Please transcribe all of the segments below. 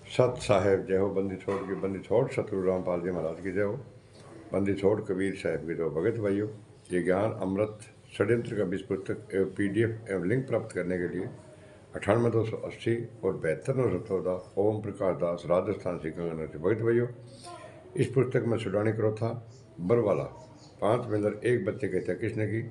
सत साहेब जय हो, बंदी छोड़ की बंदी छोड़, सतगुरु रामपाल जी महाराज की जय हो, बंदी छोड़ कबीर साहब की जय हो। भगत भाइयों, ये ज्ञान अमृत षड्यंत्र का बीज पुस्तक एवं PDF एवं लिंक प्राप्त करने के लिए 98,280 और 72,914 ओम प्रकाश दास, राजस्थान से गंगानगर से। भगत भाइयों, इस पुस्तक में सुडानी करो था बरवाला 5 में अंदर एक बच्चे की हत्या किसने की,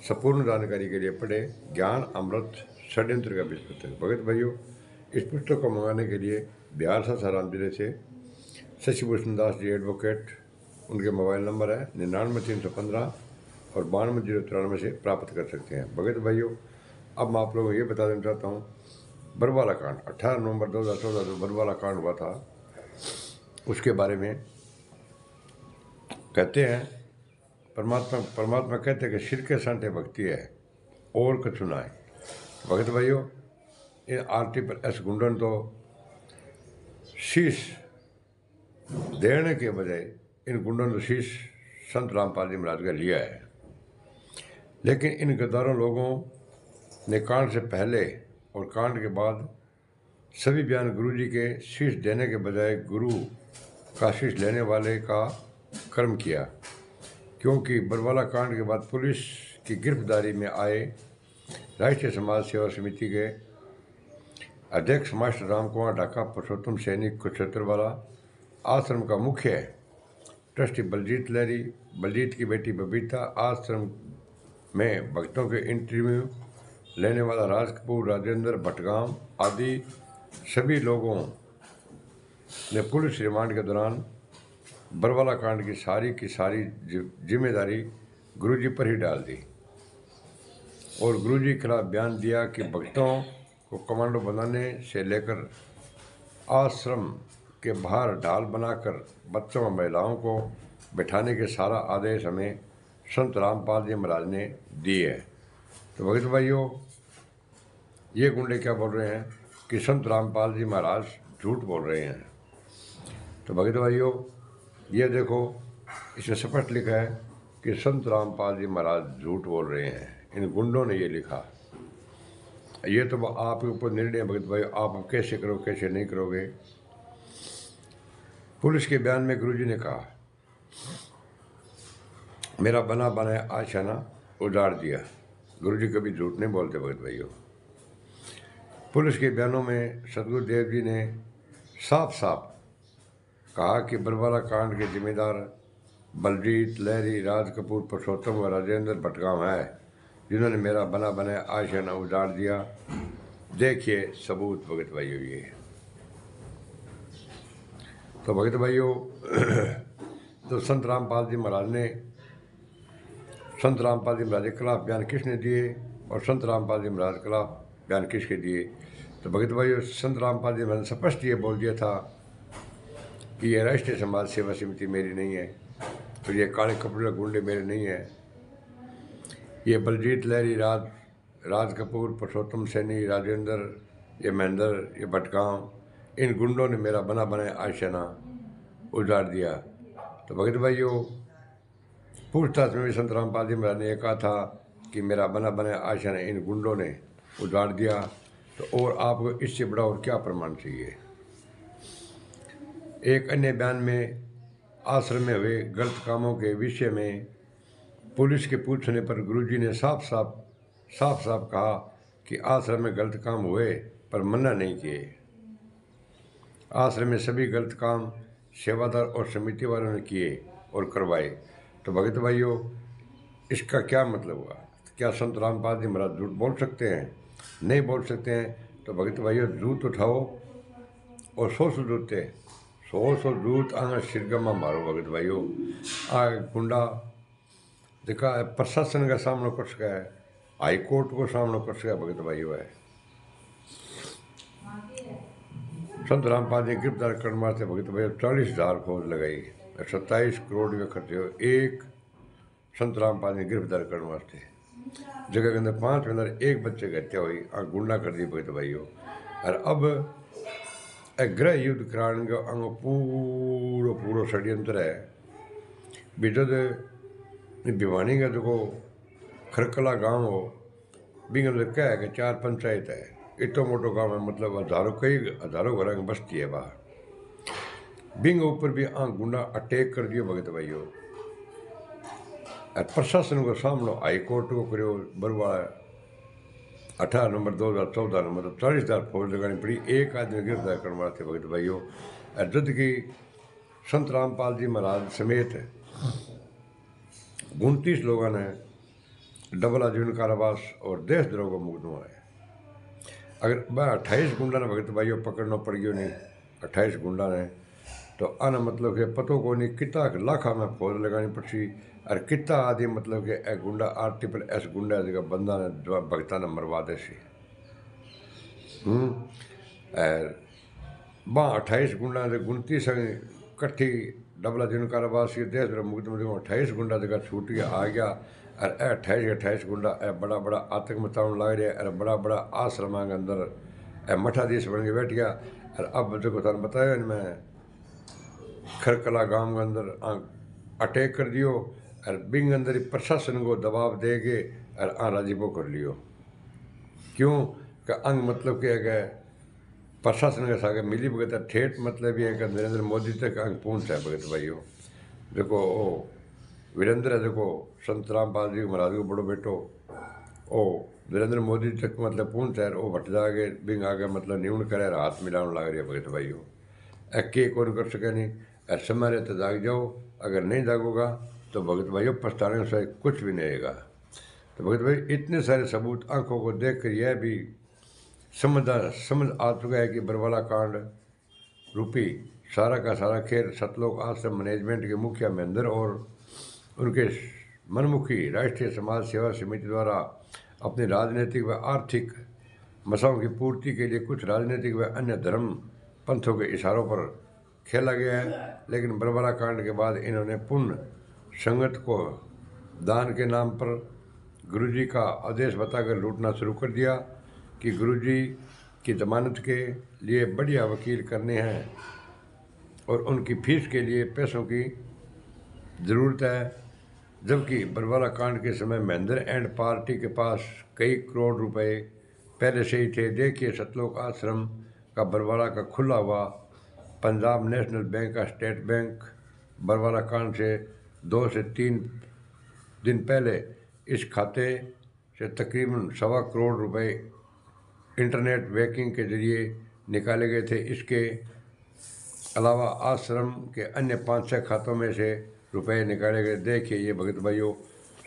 संपूर्ण जानकारी के लिए पढ़े ज्ञान अमृत षड्यंत्र का बीज पुस्तक। भगत भाइयों, इस पुस्तक को मंगाने के लिए बिहार सासाराम जिले से शशिभूषण दास जी एडवोकेट, उनके मोबाइल नंबर है 99,315 और 92,093 से प्राप्त कर सकते हैं। भगत भाइयों, अब मैं आप लोगों को ये बता देना चाहता हूँ, बरवाला कांड 18 नवंबर 2014 जो बरवाला कांड हुआ था, उसके बारे में कहते हैं परमात्मा कहते हैं कि सिर के सांटे भक्ति है और कुछ सुनाए। भगत भाइयों, इन RTPS गुंडन तो शीश देने के बजाय इन गुंडों ने शीश संत रामपाल जी महाराज का लिया है। लेकिन इन गद्दारों लोगों ने कांड से पहले और कांड के बाद सभी बयान गुरु जी के शीश देने के बजाय गुरु का शीश लेने वाले का कर्म किया, क्योंकि बरवाला कांड के बाद पुलिस की गिरफ्तारी में आए राष्ट्रीय समाज सेवा समिति के अध्यक्ष मास्टर राम कुमार ढाका, पुरुषोत्तम सैनिक कुरुक्षेत्रवाला आश्रम का मुख्य ट्रस्टी बलजीत लहरी, बलजीत की बेटी बबीता, आश्रम में भक्तों के इंटरव्यू लेने वाला राज कपूर, राजेंद्र भटगाम आदि सभी लोगों ने पुलिस रिमांड के दौरान बरवाला कांड की सारी जिम्मेदारी गुरुजी पर ही डाल दी और गुरुजी के खिलाफ बयान दिया कि भक्तों को कमांडो बनाने से लेकर आश्रम के बाहर ढाल बनाकर बच्चों और महिलाओं को बैठाने के सारा आदेश हमें संत रामपाल जी महाराज ने दिए है। तो भगत भाइयों, ये गुंडे क्या बोल रहे हैं कि संत रामपाल जी महाराज झूठ बोल रहे हैं। तो भगत भाइयों, ये देखो, इसमें स्पष्ट लिखा है कि संत रामपाल जी महाराज झूठ बोल रहे हैं। इन गुंडों ने ये लिखा। ये तो आपके ऊपर निर्णय है भगत भाई, आप कैसे करो कैसे नहीं करोगे। पुलिस के बयान में गुरुजी ने कहा, मेरा बना बनाया आशाना उजाड़ दिया। गुरुजी कभी झूठ नहीं बोलते भगत भाइयों। पुलिस के बयानों में सदगुरुदेव जी ने साफ साफ कहा कि बरवाला कांड के जिम्मेदार बलजीत लहरी, राज कपूर, पुरुषोत्तम व राजेंद्र भटगाम है, जिन्होंने मेरा बना बनाया आशियाना उजाड़ दिया। देखिए सबूत भगत भाइयों ये। तो भगत भाइयों, तो संत रामपाल जी महाराज के खिलाफ बयान किसने दिए और संत रामपाल जी महाराज के खिलाफ बयान किसके दिए। तो भगत भाइयों, संत रामपाल जी महाराज ने स्पष्ट ये बोल दिया था कि ये राष्ट्रीय समाज सेवा समिति मेरी नहीं है, तो ये काले कपड़े गुंडे मेरे नहीं है। ये बलजीत लहरी, राज कपूर, पुरुषोत्तम सैनी, राजेंद्र, ये महेंद्र, ये भटगाम, इन गुंडों ने मेरा बना बनाया आशियाना उजाड़ दिया। तो भगत भाइयों, पूछताछ में भी संत रामपाल जी महाराज ने यह कहा था कि मेरा बना बनाया आशियाना इन गुंडों ने उजाड़ दिया। तो और आपको इससे बड़ा और क्या प्रमाण चाहिए। एक अन्य बयान में आश्रम में हुए गलत कामों के विषय में पुलिस के पूछने पर गुरुजी ने साफ साफ कहा कि आश्रम में गलत काम हुए पर मना नहीं किए। आश्रम में सभी गलत काम सेवादार और समिति वालों ने किए और करवाए। तो भगत भाइयों, इसका क्या मतलब हुआ। क्या संत रामपाल जी महाराज झूठ बोल सकते हैं? नहीं बोल सकते हैं। तो भगत भाइयों, जूत उठाओ और 100 जूते 100 जूत आगे सिरगमा मारो भगत भाइयों। आ गुंडा देखा प्रशासन का सामना कर सका है, हाई कोर्ट को सामना कर सका भगत भाइयों है। संत रामपाल जी गिरफ्तार करने वास्ते भगत भाइयों 40,000 फौज लगाई, 27 करोड़ रुपये खर्चे हो एक संत रामपाल जी गिरफ्तार करने वास्ते। जगह के अंदर 5 में अंदर एक बच्चे की हत्या हुई, गुंडा कर दी भगत भाइयों। और अब गृह युद्ध कराने का पूरा षड्यंत्र है। बिजद भिवानी का जो खरकला गांव हो, बिंग अंदर क्या है कि 4 पंचायत है, इतो मोटो गांव है, मतलब हजारों घर की बस्ती है बाहर। बिंग ऊपर भी गुंडा अटैक कर दियो भगत भाइयों। और प्रशासन को सामनो हाई कोर्ट को करो बरवाड़ा 18 नंबर 2014 नंबर, तो 40,000 फौज लगानी पड़ी एक आदमी गिरफ्तार करने वास्ते भगत भाइयों। और जद की संत रामपाल जी महाराज समेत 29 लोगों ने डबल आजीवन कारावास और देशद्रोह का मुकदमा है। अगर वह 28 गुंडा ने भगत भाइयों पकड़ना पड़ गयो नहीं, 28 गुंडा ने, तो आना मतलब के पतो को नहीं कितना लाखा में फौज लगानी पड़सी। और कितना आदि मतलब के ए गुंडा RTS गुंडा जगह बंदा ने भगता ने मरवा दे सी। और 28 गुंडा 29 कट्ठी डबला जिन कारावास ये देश मुकदमे 28 गुंडा जगह छूट गया आ गया। और 28 गुंडा बड़ा बड़ा आतंक मचाने लग रहा है। और बड़ा बड़ा आश्रम के अंदर मठाधीश बन के बैठ गया। और अब जो तुम बताया मैं खरकला गांव के अंदर अटैक कर दियो। और बिंग अंदर प्रशासन को दबाव दे के और राजीपो कर लियो। क्यों का अंग मतलब क्या है प्रशासन के साथ मिली भगत ठेठ मतलब ये है कि नरेंद्र मोदी तक अंग पहुँच है भगत भाइयों। देखो ओ वीरेंद्र है, देखो संत रामपाल जी महाराज को बड़ो बेटो ओ नरेंद्र मोदी तक मतलब पहुँच है। वो भट जाके बिंग आगे मतलब न्यून करे हाथ मिलाने लग रही है भगत भाइयों। के कौन कर सके नहीं। समय रहते जाग जाओ, अगर नहीं जागोगा तो भगत भाइयों पछताने से कुछ भी नहीं रहेगा। तो भगत भाई इतने सारे सबूत आंखों को देख कर यह भी समझ आ चुका है कि बरवाला कांड रूपी सारा का सारा खेल सतलोक आश्रम मैनेजमेंट के मुखिया महेंद्र और उनके मनमुखी राष्ट्रीय समाज सेवा समिति द्वारा अपनी राजनीतिक व आर्थिक मसाओं की पूर्ति के लिए कुछ राजनीतिक व अन्य धर्म पंथों के इशारों पर खेला गया है। लेकिन बरवाला कांड के बाद इन्होंने पुण्य संगत को दान के नाम पर गुरुजी का आदेश बताकर लूटना शुरू कर दिया कि गुरुजी की जमानत के लिए बढ़िया वकील करने हैं और उनकी फीस के लिए पैसों की ज़रूरत है। जबकि बरवाला कांड के समय महेंद्र एंड पार्टी के पास कई करोड़ रुपए पहले से ही थे। देखिए सतलोक आश्रम का बरवाला का खुला हुआ पंजाब नेशनल बैंक का स्टेट बैंक बरवाला कांड से 2 से 3 दिन पहले इस खाते से तकरीबन 1.25 करोड़ रुपए इंटरनेट बैंकिंग के जरिए निकाले गए थे। इसके अलावा आश्रम के अन्य 5-6 खातों में से रुपए निकाले गए। देखिए ये भगत भाइयों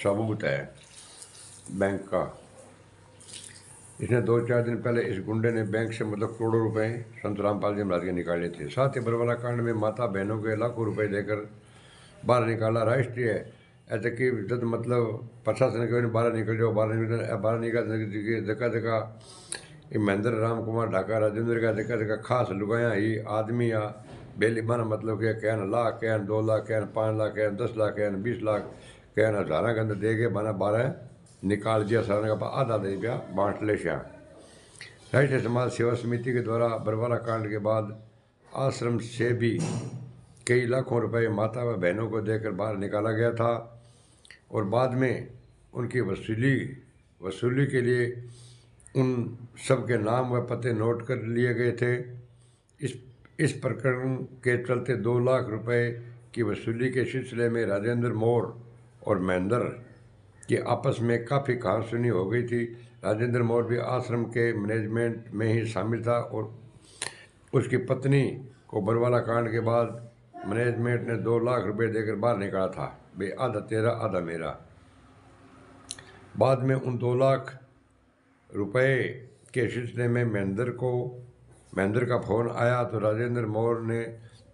सबूत है बैंक का। इसने 2-4 दिन पहले इस गुंडे ने बैंक से मतलब करोड़ों रुपए संत रामपाल जी महाराज के निकाले थे। साथ ही बरवाला कांड में माता बहनों के लाखों रुपए देकर बाहर निकाला। राष्ट्रीय ऐसे कि जब मतलब प्रशासन के बाहर निकल जाओ, बाहर निकल जगह जगह महेंद्र राम कुमार ढाका राजेंद्र का जगह जगह खास लुगाया ही आदमी या बेली बना मतलब कि कहन लाख कहन 2 लाख कहन 5 लाख कहन 10 लाख कहन 20 लाख कहन हज़ारा के अंदर दे के बना 12 निकाल दिया। सारा का आधा दे दिया बांट ले शाह। राष्ट्रीय समाज सेवा समिति के द्वारा बरवाला कांड के बाद आश्रम से भी कई लाखों रुपए माता व बहनों को देकर बाहर निकाला गया था और बाद में उनकी वसूली के लिए उन सब के नाम व पते नोट कर लिए गए थे। इस प्रकरण के चलते 2 लाख रुपए की वसूली के सिलसिले में राजेंद्र मोर और महेंद्र की आपस में काफ़ी कहासुनी हो गई थी। राजेंद्र मोर भी आश्रम के मैनेजमेंट में ही शामिल था और उसकी पत्नी को बरवाला कांड के बाद मैनेजमेंट ने 2 लाख रुपए देकर बाहर निकाला था। भाई आधा तेरा आधा मेरा। बाद में उन 2 लाख रुपए के सिलसिले में महेंद्र का फ़ोन आया तो राजेंद्र मोर ने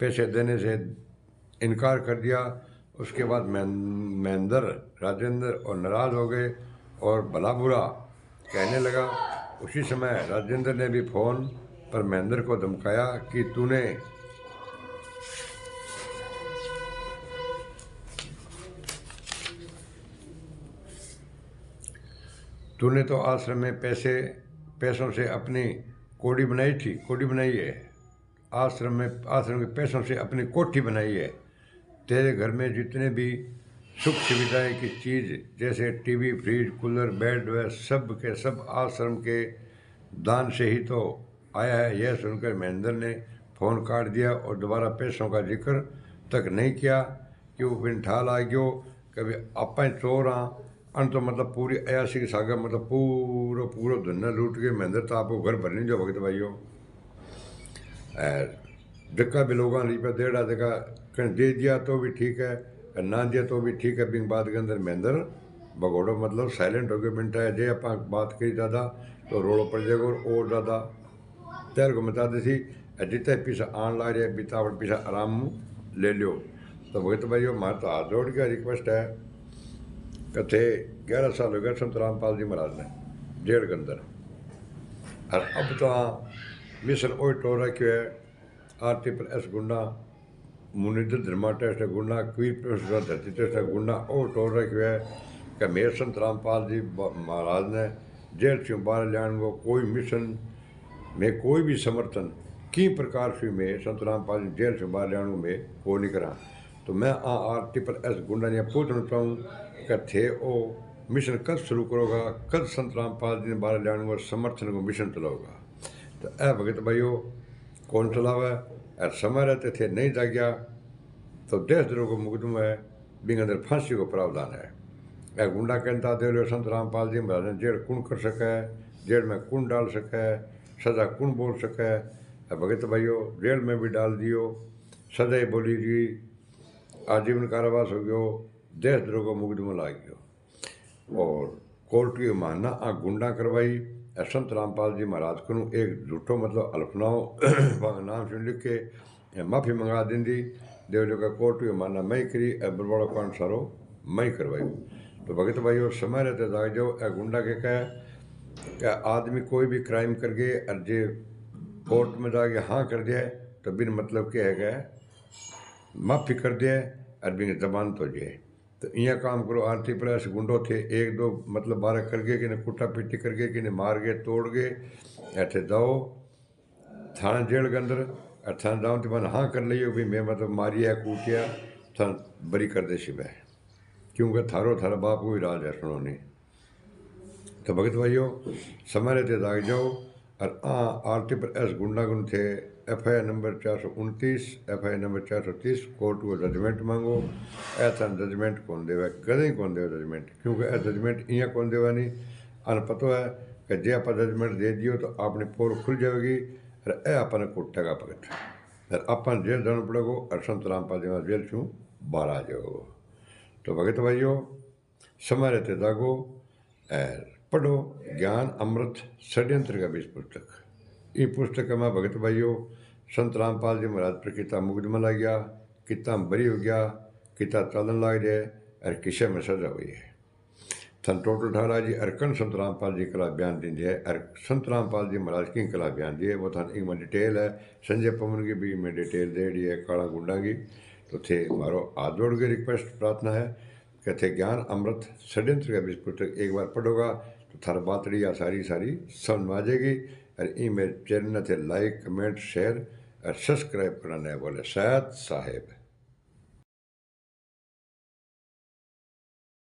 पैसे देने से इनकार कर दिया। उसके बाद महेंद्र राजेंद्र और नाराज़ हो गए और भला बुरा कहने लगा। उसी समय राजेंद्र ने भी फ़ोन पर महेंद्र को धमकाया कि तूने तो आश्रम में पैसों से अपनी कोठी बनाई है। आश्रम के पैसों से अपनी कोठी बनाई है। तेरे घर में जितने भी सुख सुविधाएं की चीज़ जैसे टीवी फ्रिज कूलर बेड व सब के सब आश्रम के दान से ही तो आया है। यह सुनकर महेंद्र ने फोन काट दिया और दोबारा पैसों का जिक्र तक नहीं किया कि वो बिन ठाल आ गयो कभी आपा चोर हाँ। अन तो मतलब पूरी अयासी की सागर मतलब पूरा पूरा धुना लूट के महेंद्र तो आपको घर भर नहीं जो भगत भाइयों। धक्का भी लोगों ने डेढ़ा धक्का कहीं दे दिया तो भी ठीक है, ना दिया तो भी ठीक है। बिंग बात के अंदर महेंद्र भगोड़ो मतलब साइलेंट हो गए मिनटा है जे आप बात करी ज़्यादा तो रोड़ो पड़ जाएगा और ज़्यादा तैर को बता दी जितने पीछा आन ला रहे बितावट पीछा आराम ले लियो। तो भगत भाइयों मारे तो हाथ जोड़ के रिक्वेस्ट है कथे 11 साल हो गए संत रामपाल जी महाराज ने जेल के अंदर और अब तो मिशन ओई टोर रखियो है आरती पर एस गुंडा मुनिद धर्मा टेस्ट गुंडा क्वीर पर धरती टेस्ट गुंडा और टोर रखियो है कि मेरे संत रामपाल जी महाराज ने जेल से बाहर लियाण को कोई मिशन में कोई भी समर्थन की प्रकार से मैं संत रामपाल जी जेल से बाहर लियाण को मैं को नहीं करा। तो मैं आरती पर एस गुंडा ने पूछना चाहूँ कि थे ओ मिशन कब शुरू करोगा, कब संत रामपाल जी ने बाहर लियाण को समर्थन को मिशन चलाओगा। तो ए भगत भाइयों कौन चलावा और समय रहते थे नहीं जाग्या तो देशद्रोह को मुकदमा है बिंग अंदर फांसी को प्रावधान है। ए गुंडा कहता दे लो संत रामपाल जी महाराज ने जेल कौन कर सके, जेल में कौन डाल सके, सजा कौन बोल सके। भगत भाइयों जेल में भी डाल दियो, सजा ही बोली गई, आजीवन कारावास हो गयो, देशद्रोह को मुकदमा लाग गयो और कोर्ट की मानना गुंडा करवाई। संत रामपाल जी महाराज को एक झूठो मतलब अल्पनाओ नाम से लिख के माफ़ी मंगा दी देवलो का कोर्ट की मानना मैं करी बरबड़ो कांड सारो मैं करवाई। तो भगत भाइयों समय रहते जाग जाओ ए गुंडा के कह क्या आदमी कोई भी क्राइम कर गए और जे कोर्ट में जाके हाँ कर दिया तो बिन मतलब के है माफ़ी कर दिया और बिन जबान तो जे तो इं काम करो। आरती पर ऐसे गुंडो थे एक दो मतलब बारह कर गए कि ने कुटा पीटी कर गए कि ने मार गए तोड़ गए ऐसे जाओ थाना जेल के अंदर और थाना जाओ तो मैंने हाँ कर लियो भी मैं मतलब मारिया कूटिया थाना बरी कर दे शिव क्योंकि थारो थारा बाप को ही राज है सुनो नहीं। तो भगत भाइयों समय रहते जाग जाओ और आरती पर एस गुंडा गुन थे FIR number 429 FIR number 430 court को जजमेंट मांगो। ऐसा जजमेंट कौन देवा कदें कौन देवा जजमेंट क्योंकि ए जजमेंट इं कौन देवा नहीं अन पतो है कि जे आप जजमेंट दे दियो तो आपने पोर खुल जाएगी और ए अपने कुटेगा भगत और अपन जेल जाना पड़ेगा और संत रामपाल जी जेल छू बाहर आ जाओ। तो भगत भाइयों समय रहते जागो पढ़ो ज्ञान अमृत षड्यंत्र का बीज पुस्तक। ये पुस्तक में भगत भाइयों संत रामपाल जी महाराज पर किता मुकदमा लग गया, किता बरी हो गया, किता चलन लग जाए और किसे में सजा हुई है। सन टोटल ठारा जी अरकन संत रामपाल जी कला बयान दी है और संत रामपाल जी महाराज की कला बयान दी है वो थान एक में डिटेल है। संजय पवन की भी में डिटेल दे दी है काला गुंडा की। तो थे मारो हाथ जोड़ के रिक्वेस्ट प्रार्थना है कि थे ज्ञान अमृत षड्यंत्र का बीज पुस्तक एक बार पढ़ोगा तो थारा बातड़ी या सारी सारी समझ में आ जाएगी। और ई मेरे चैनल थे लाइक कमेंट शेयर और सब्सक्राइब करना है बोले शायद साहेब।